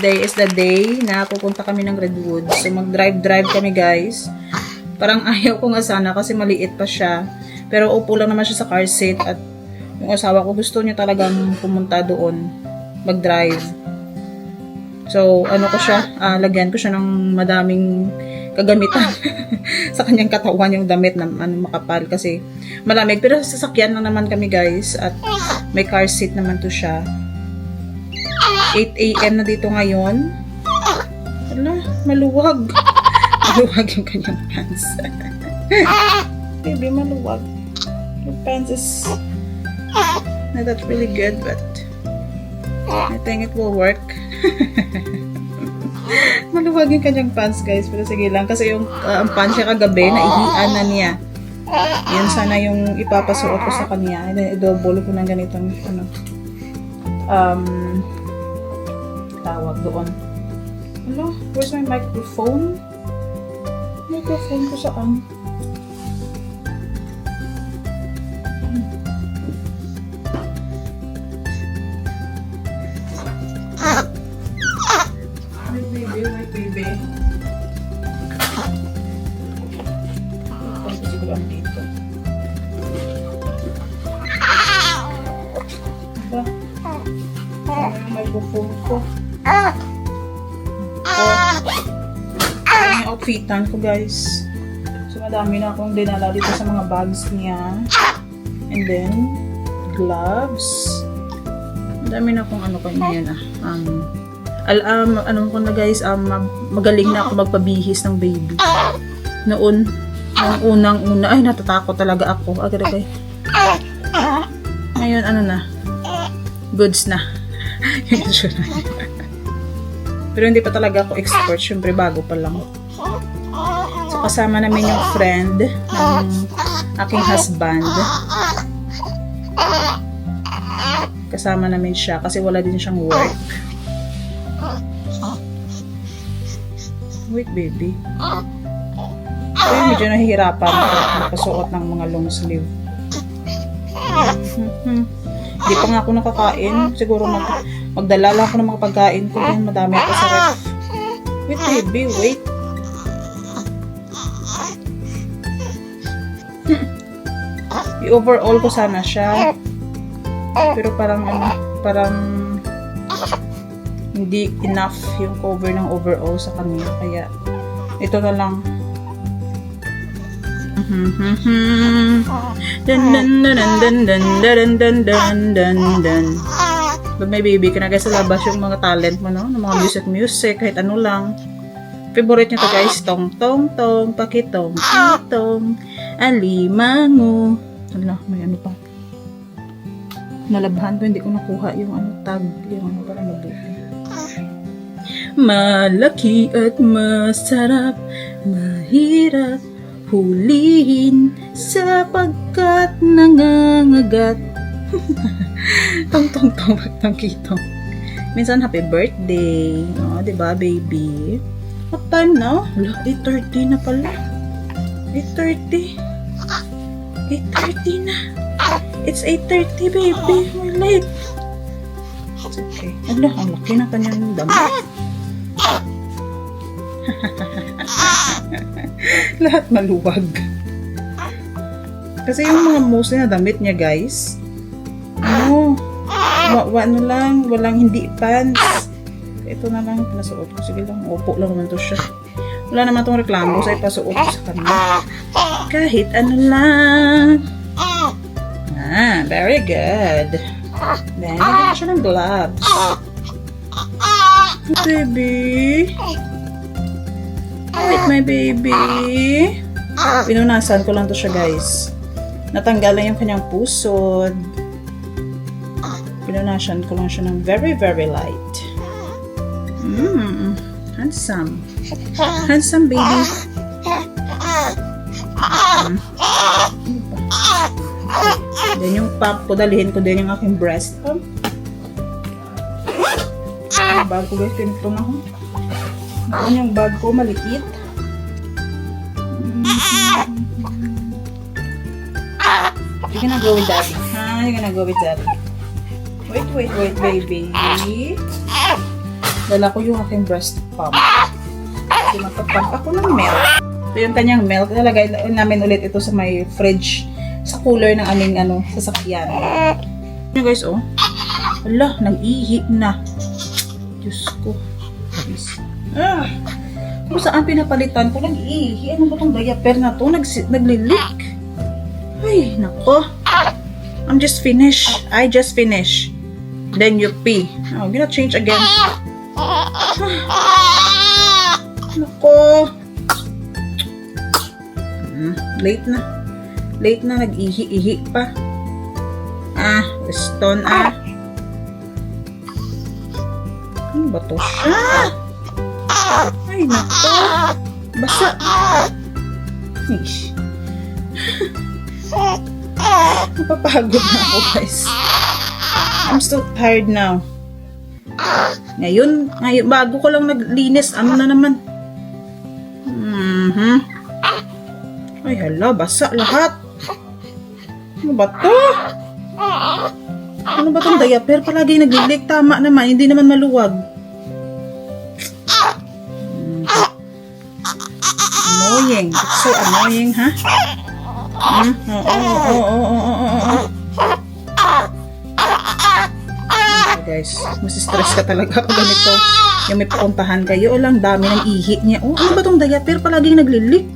today is the day na pupunta kami ng Redwood. So, mag-drive kami, guys. Parang ayaw ko nga sana kasi maliit pa siya. Pero upo lang naman siya sa car seat at yung asawa ko gusto niya talagang pumunta doon, mag-drive. So, ano ko siya, lagyan ko siya ng madaming kagamitan sa kanyang katawan, yung damit na makapal kasi malamig. Pero sasakyan lang naman kami, guys, at may car seat naman to siya. 8 AM na dito ngayon. Wala, maluwag. Maluwag yung kanyang pants. Baby, maluwag. Your pants is not that really good, but I think it will work. Maluwag yung kanyang pants, guys. Pero sige lang. Kasi yung ang pants niya kagabi, naihian na niya. Yan sana yung ipapasuot ko sa kanya. And then, i-double ko ng ganitong, tawag doon. Hello? Where's my microphone? Microphone ko saan? My baby. Pagpasig ko lang dito. Diba? Ano yung microphone ko? Ano yung outfitan ko, guys? So, madami na akong dinala dito sa mga bags niya. And then, gloves. Madami na akong ano kanya yun, ano ko na, guys, magaling na ako magpabihis ng baby. Noon, unang-una, ay, natatakot talaga ako. Agad-agad. Ngayon, ano na, goods na. Pero hindi pa talaga ako expert. Siyempre, bago pa lang. So, kasama namin yung friend ng aking husband. Kasama namin siya kasi wala din siyang work. Wait, baby. So, medyo nahihirapan ako magpasuot ng mga long sleeve. Hindi pa nga ako nakakain. Siguro magdala lang ako ng mga pagkain ko. Yan, madami ako sa ref. Wait, baby, wait. I-overall ko sana siya. Pero parang hindi enough yung cover ng overall sa kanya. Kaya, ito na lang. But may baby ka na, guys, sa labas yung mga talent mo, no? Ng mga music, kahit ano lang. Favorite niya to, guys. Tong, tong, tong, pakitong, kitong, alimango. Ala, may ano pa. Nalabhan ko, hindi ko nakuha yung tag, yung parang nabuti. Malaki at masarap, mahirap hulihin sapagkat nangangagat. Tong tong tong tong kitong. Minsan happy birthday, no, 'di ba, baby? What time now? 8:30 na pala. 8:30. 8:30 na. It's 8:30, baby. We're late. It's okay. Ala, ang laki na kanyang damit. Lahat maluwag. Kasi yung mga mostly na damit niya, guys, ano lang, walang hindi pants. Ito na lang pinasuot ko. Sige lang, upo lang naman to siya. Wala naman tong reklamo sa ipasuot ko sa kanya. Kahit ano lang. Very good. Then, nagkita siya ng gloves. Baby. Wait, my baby. Pinunasan ko lang to siya, guys. Natanggal lang yung kanyang pusod. Pinunasan ko lang siya ng very, very light. Handsome. Handsome, baby. Then yung pump ko, dalihin ko din yung aking breast pump. Yung bag ko, guys, pinitong ako. Doon yung bag ko, maliit. You're gonna go with daddy. You're gonna go with daddy. Wait, baby. Dala ko yung aking breast pump. Kasi magpapump ako ng milk. Ito yung kanyang milk. Nalagay namin ulit ito sa may fridge. Sa cooler ng aming sasakyan. Yun guys, oh. Ala, nag-ihi na. Diyos ko. Kung saan pinapalitan ko, nag-ihi. Ano ba itong diaper na to? Naglilik. Ay, nako. I'm just finished. I just finished. Then you pee. Oh, I'm gonna change again. Nako. Late na. Late na, nag-ihi-ihi pa. Stone Ano ba to? Ay, nako. Basa. Ish. Napapagod na ako, guys. I'm so tired now. Ngayon, bago ko lang naglinis, ano na naman? Ay, hala, basa lahat. Ano ba to? Ano ba tong diaper? Palagi naglilik. Tama naman, hindi naman maluwag. Annoying. It's so annoying, ha? Guys, mas-stress ka talaga pag ganito. Yung may pupuntahan kayo, lang dami ng ihi niya. Oh, ano ba tong diaper? Palaging naglilik.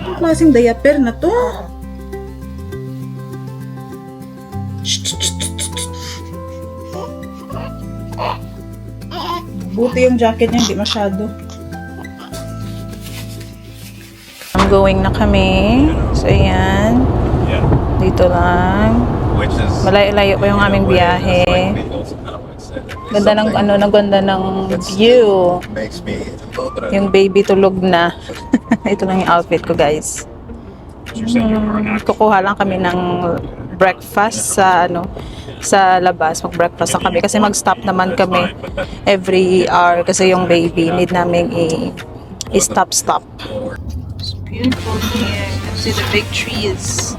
Anong klaseng diaper na to? Buti yung jacket niya, hindi masyado. I'm going na kami. So, ayan. Dito lang. Malayo-layo pa yung aming biyahe. Ganda ng ganda ng view. Yung baby tulog na. Ito lang yung outfit ko, guys. Kukuha lang kami ng breakfast sa labas. Mag-breakfast lang kami kasi mag-stop naman kami every hour kasi yung baby need namin i-stop. It's beautiful here. You can see the big trees.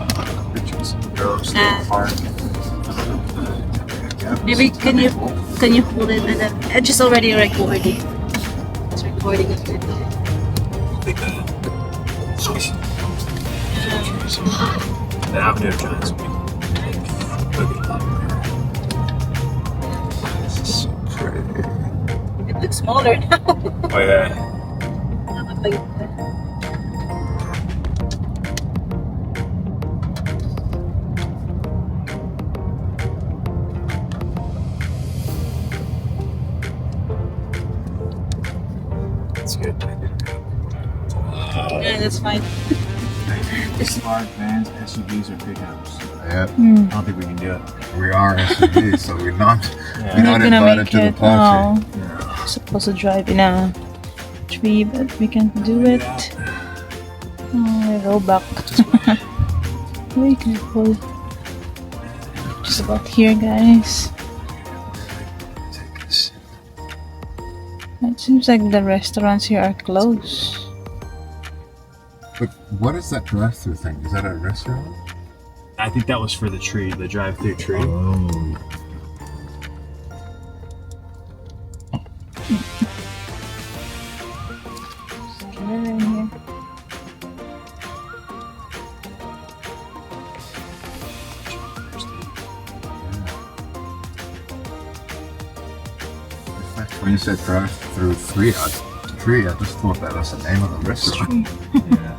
Maybe can you hold it and then just already recording. It's recording as well. The Avenue of Giants. This is so pretty. It looks smaller now. Oh yeah. That's good. Yeah, that's fine. Smart vans, SUVs, or pickups. Yeah, I don't think we can do it. we are SUVs, so we're not We're not gonna invited make to the it. party. No. Supposed to drive in a tree, but we can't do it. We go back. Very careful. Just about here, guys. Take this. It seems like the restaurants here are closed. But what is that drive-through thing? Is that a restaurant? I think that was for the tree, the drive-through tree. Oh. Scary in here. When you said drive-through tree, I just thought that was the name of the restaurant. Yeah.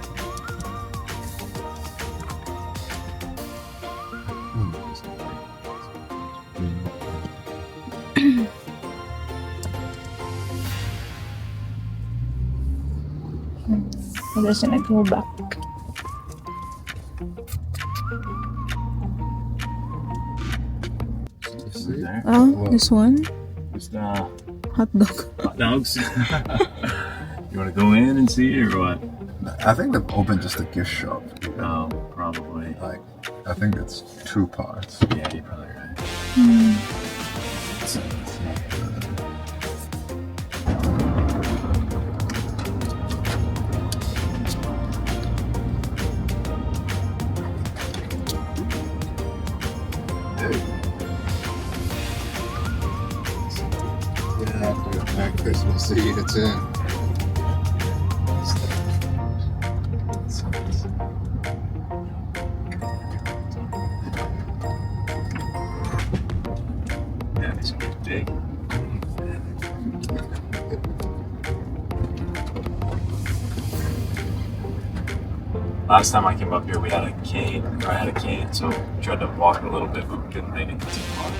I'm just gonna go back. There. Oh, Whoa. this one? Just Hot dog. hot dogs. You want to go in and see or what? I think they've opened just a gift shop. Oh, probably. Like, I think it's 2 parts. Yeah, you're probably right. So it's not, After that Christmas Eve, it's in. Yeah, it's big. Last time I came up here, we had a cane, or I had a cane, so we tried to walk a little bit, but we couldn't make it too far.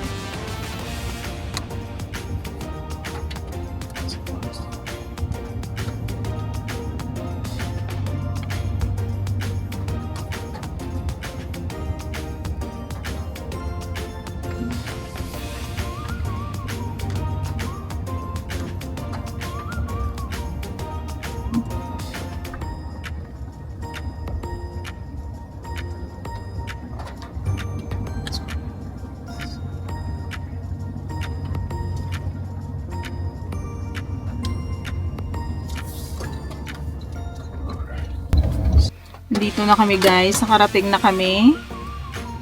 Dito na kami guys, nakarating na kami.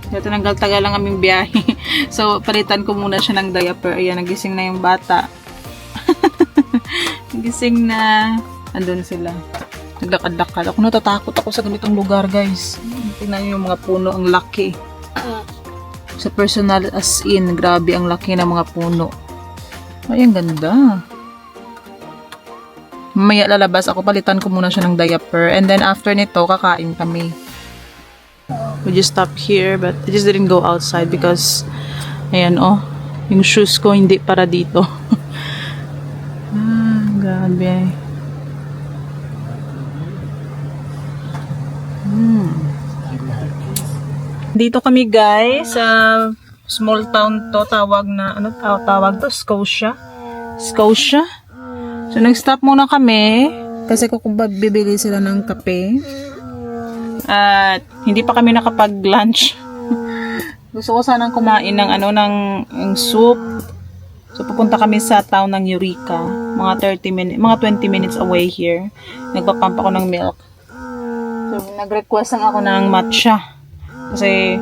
Ito tagal lang aming biyahe. So, palitan ko muna siya ng diaper. Ayan, nagising na yung bata. Nagising na. Andun sila. Naglakad-lakad. Ako natatakot ako sa ganitong lugar guys. Tingnan niyo yung mga puno, ang laki. Sa personal as in, grabe ang laki ng mga puno. Ay, ang ganda. Mamaya lalabas ako, palitan ko muna siya ng diaper. And then after nito, kakain kami. We just stopped here, but I just didn't go outside because, ayan oh, yung shoes ko hindi para dito. Grabe. Dito kami guys, sa small town to, tawag na, ano tawag to? Scotia? Scotia? So, nag-stop muna kami kasi bibili sila ng kape. At hindi pa kami nakapag-lunch. Gusto ko sanang kumain ng ng soup. So, pupunta kami sa town ng Eureka. Mga 20 minutes away here. Nagpapump ako ng milk. So, nag-request lang ako ng matcha. Kasi,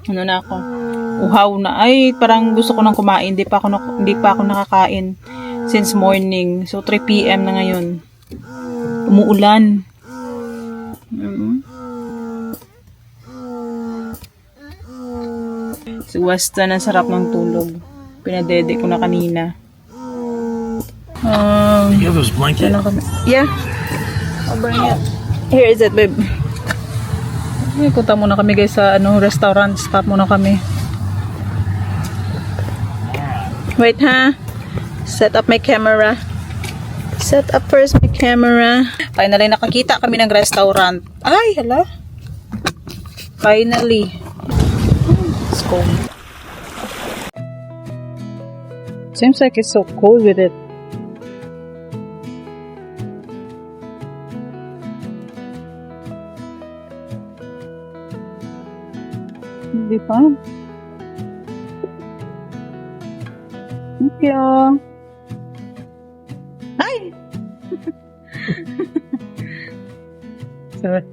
ano na ako, uhaw na. Ay, parang gusto ko nang kumain. Hindi pa ako nakakain since morning. So, 3 PM na ngayon. Umuulan. Si Weston, ang sarap ng tulog. Pinadede ko na kanina. You have those blankets? Yeah. I'll bring it. Here is it, babe. Punta muna kami guys sa restaurant. Stop muna kami. Wait ha. Set up my camera. Set up first my camera. Finally, nakakita kami ng restaurant. Ay, hala. Finally. It's cold. Seems like it's so cold with it. Hindi pa. Thank you. Hi! Sorry.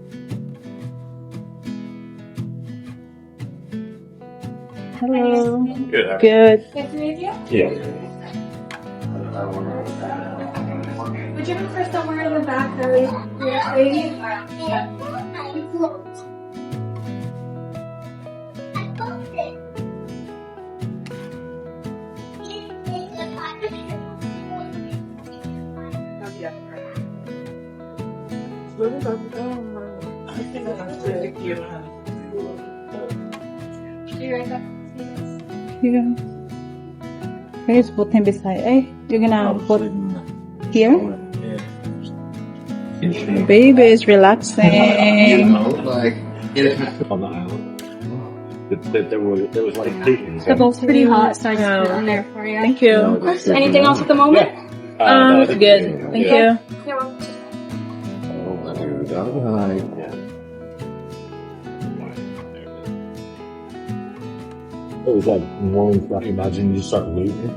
Hello. Good. Good. Yeah. Would you prefer somewhere in the back that we lady? Yeah. Can you just put him beside? Hey, you're gonna put here? The baby is relaxing. Like, On the island. There was like pigeons. They're both pretty hot, so I just put it in there for you. Thank you. Anything else at the moment? It's good. Thank you. It was like morning stuff. Imagine you start waiting.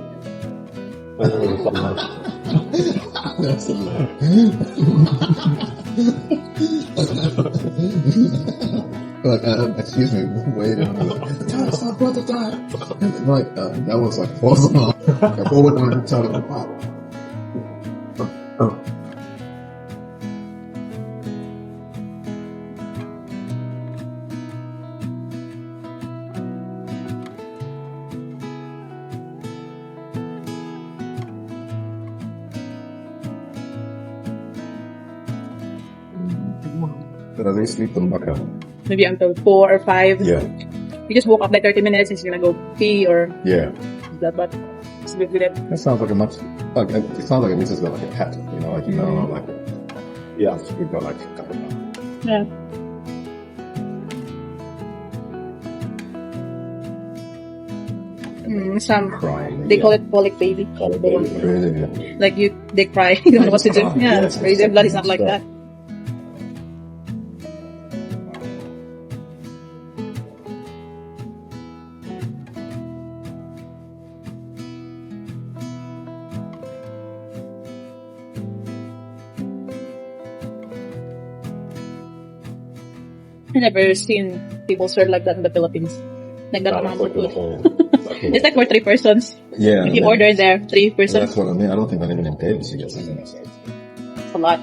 Like, excuse me, wait a minute. Tyler, stop, brother, Tyler. Like, that was like false alarm. Like, forward on the Tyler, pop. But they sleep in Makkah. Maybe until 4 or 5. Yeah, You just woke up like 30 minutes and you're gonna go pee or yeah. that, but sleep with it. That sounds like a much, like, it sounds like a missus got like a cat, you know, like, you know, like, yeah, we've got like a couple of Yeah. Some crying. they call it colic baby. Really? Like they cry. You don't know what to do. Yeah, Yes. their blood is not like that. I never seen people serve like that in the Philippines. Like that amount of food. It's like for 3 persons. Yeah. If you order there, 3 persons, That's what I mean. I don't think that even in Davis you get something like that. it's a lot.